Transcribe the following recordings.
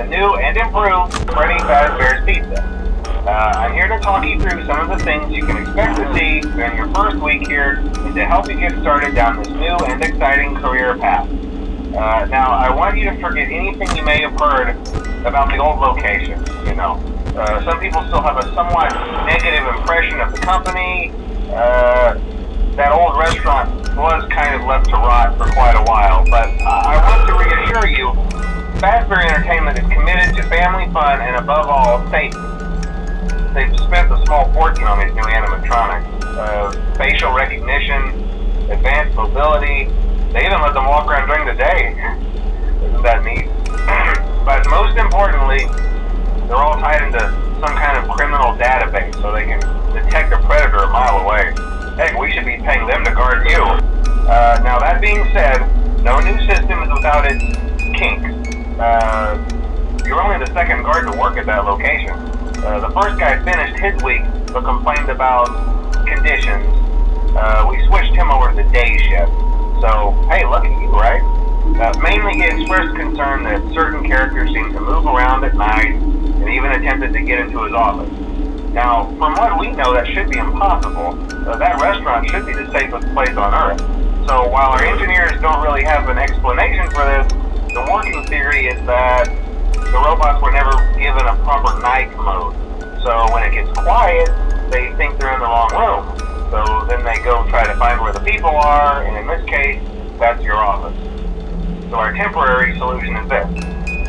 the new and improved Freddy Fazbear's Pizza. I'm here to talk you through some of the things you can expect to see during your first week here and to help you get started down this new and exciting career path. Now, I want you to forget anything you may have heard about the old location, some people still have a somewhat negative impression of the company. That old restaurant was kind of left to rot for quite a while, but I want to reassure you, Fazbear Entertainment is committed to family fun and above all, safety. They've spent a small fortune on these new animatronics. Facial recognition, advanced mobility, they even let them walk around during the day. Isn't that neat? But most importantly, they're all tied into some kind of criminal database so they can detect a predator a mile away. Heck, we should be paying them to guard you. Now that being said, no new system is without its kinks. You're only the second guard to work at that location. The first guy finished his week but complained about conditions. We switched him over to the day shift. So, hey, look at you, right? Mainly he expressed concern that certain characters seem to move around at night and even attempted to get into his office. Now, from what we know, that should be impossible. That restaurant should be the safest place on Earth. So while our engineers don't really have an explanation for this, the working theory is that the robots were never given a proper night mode. So when it gets quiet, they think they're in the wrong room. So then they go try to find where the people are, and in this case, that's your office. So our temporary solution is this.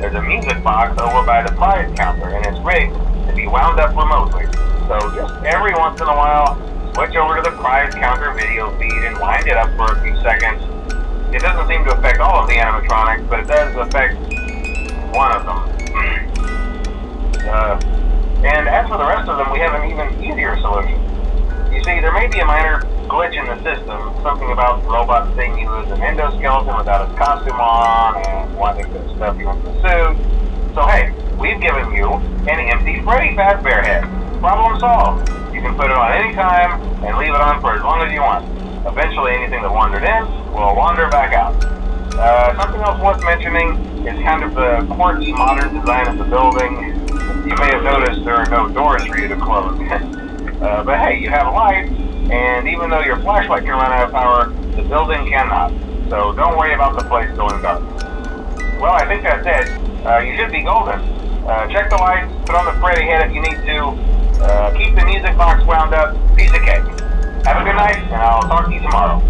There's a music box over by the prize counter, and it's rigged to be wound up remotely. So just every once in a while, switch over to the prize counter video feed and wind it up for a few seconds. It doesn't seem to affect all of the animatronics, but it does affect one of them. And as for the rest of them, we have an even easier solution. You see, there may be a minor glitch in the system, something about the robot seeing you as an endoskeleton without his costume on and wanting to stuff you into the suit. So hey, we've given you an empty Freddy Fazbear head. Problem solved. You can put it on any time and leave it on for as long as you want. Eventually anything that wandered in will wander back out. Something else worth mentioning is kind of the quirky modern design of the building. You may have noticed there are no doors for you to close. But hey, you have a light, and even though your flashlight can run out of power, the building cannot. So don't worry about the place going dark. Well, I think that's it. You should be golden. Check the lights, put on the Freddy head if you need to. Keep the music box wound up. Piece of cake. Have a good night, and I'll talk to you tomorrow.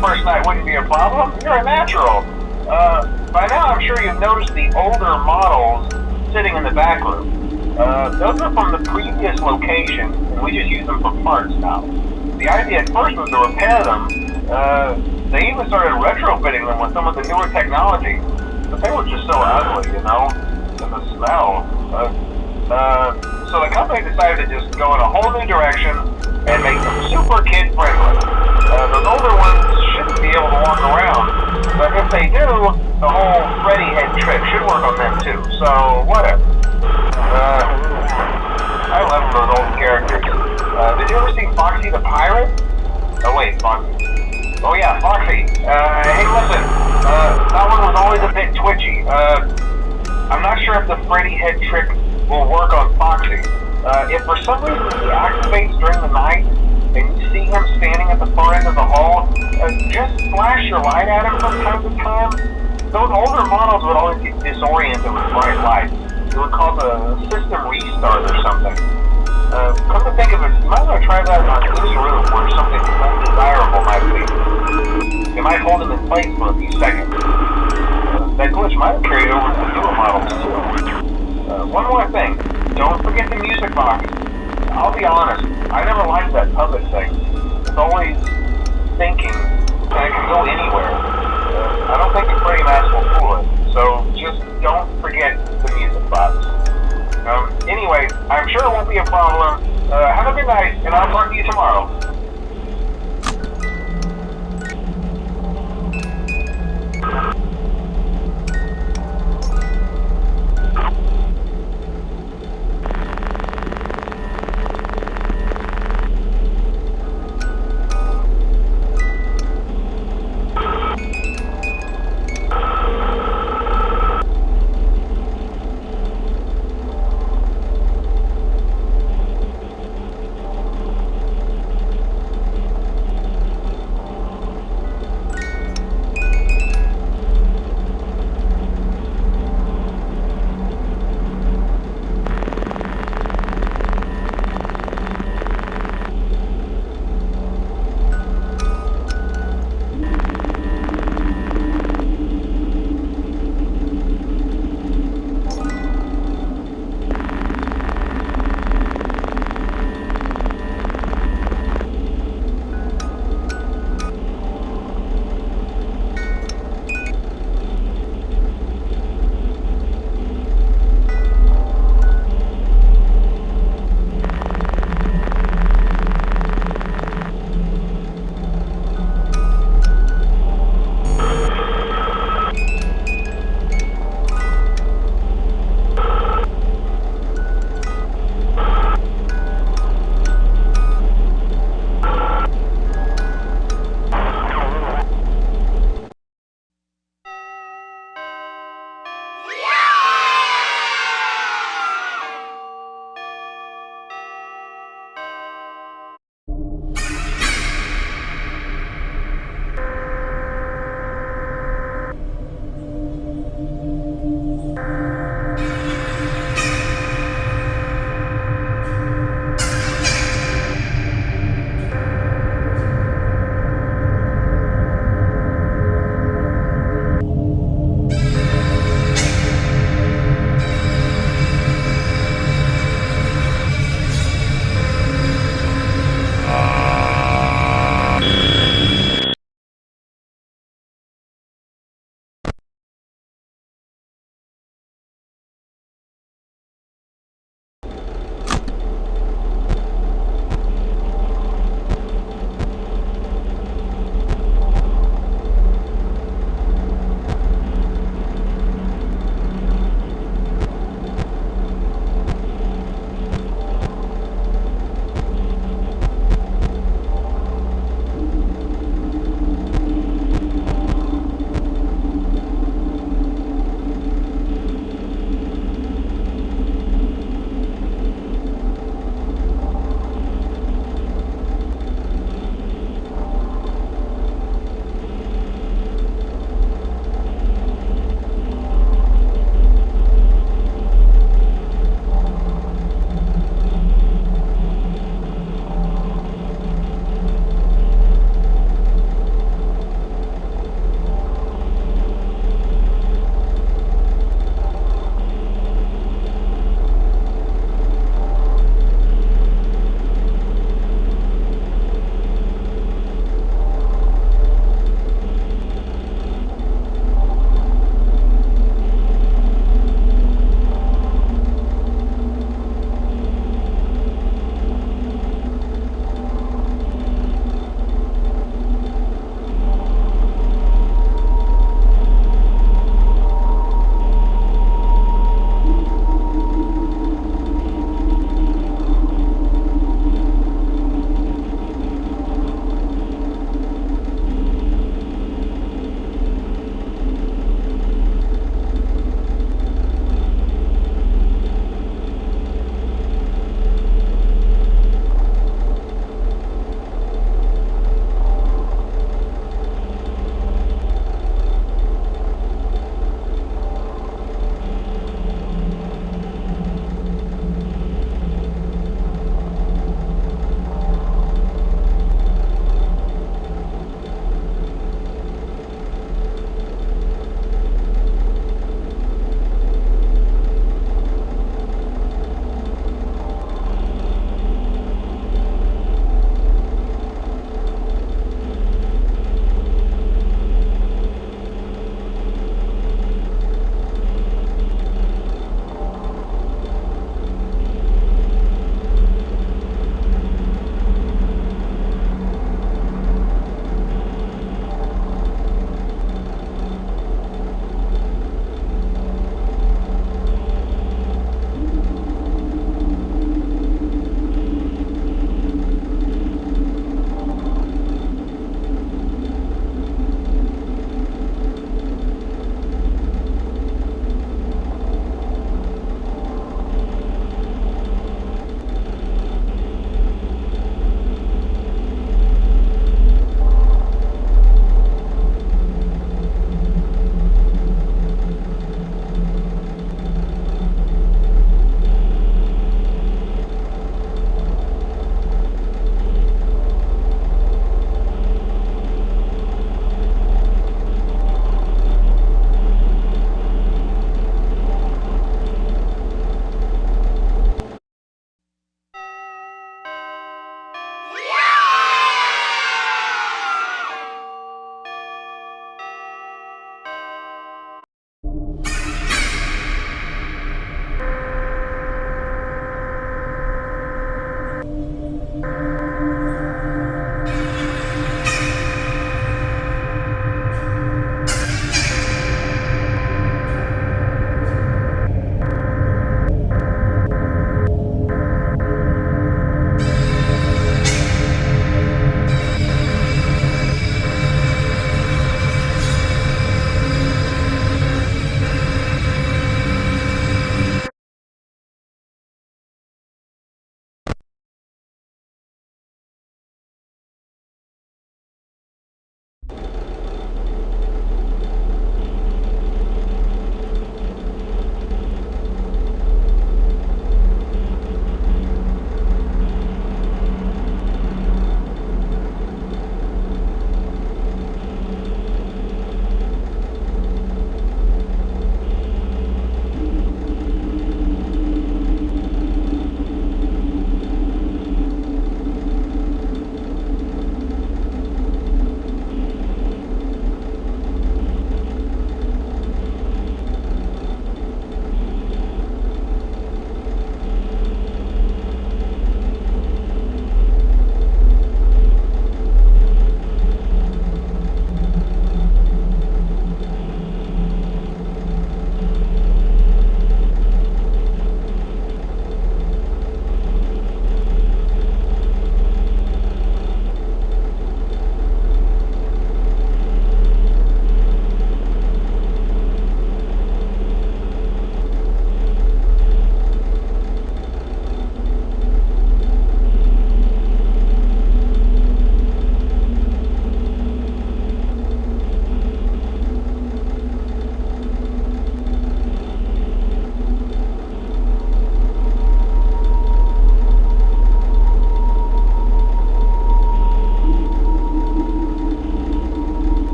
First night wouldn't be a problem. You're a natural. By now I'm sure you've noticed the older models sitting in the back room. Those are from the previous location, and we just use them for parts now. The idea at first was to repair them. They even started retrofitting them with some of the newer technology, but they were just so ugly, and the smell. So the company decided to just go in a whole new direction and make them super kid-friendly. Those older ones shouldn't be able to walk around, but if they do, the whole Freddy head trick should work on them too, so whatever. I love those old characters. Did you ever see Foxy the Pirate? Oh wait, Foxy. Oh yeah, Foxy. Hey listen, that one was always a bit twitchy. I'm not sure if the Freddy head trick will work on Foxy. If for some reason he activates during the night, and you see him standing at the far end of the hall, just flash your light at him from time to time. Those older models would always get disoriented with bright lights. It would cause a system restart or something. Come to think of it, you might want to try that on this room where something undesirable might be. Am I might hold them in place for a few seconds. That glitch might have carried over to the newer models too. One more thing, don't forget the music box. I'll be honest, I never liked that puppet thing. It's always thinking, and it can go anywhere. I don't think the Freddy mask will fool it, so just don't forget the music box. Anyway, I'm sure it won't be a problem. Have a good night, and I'll talk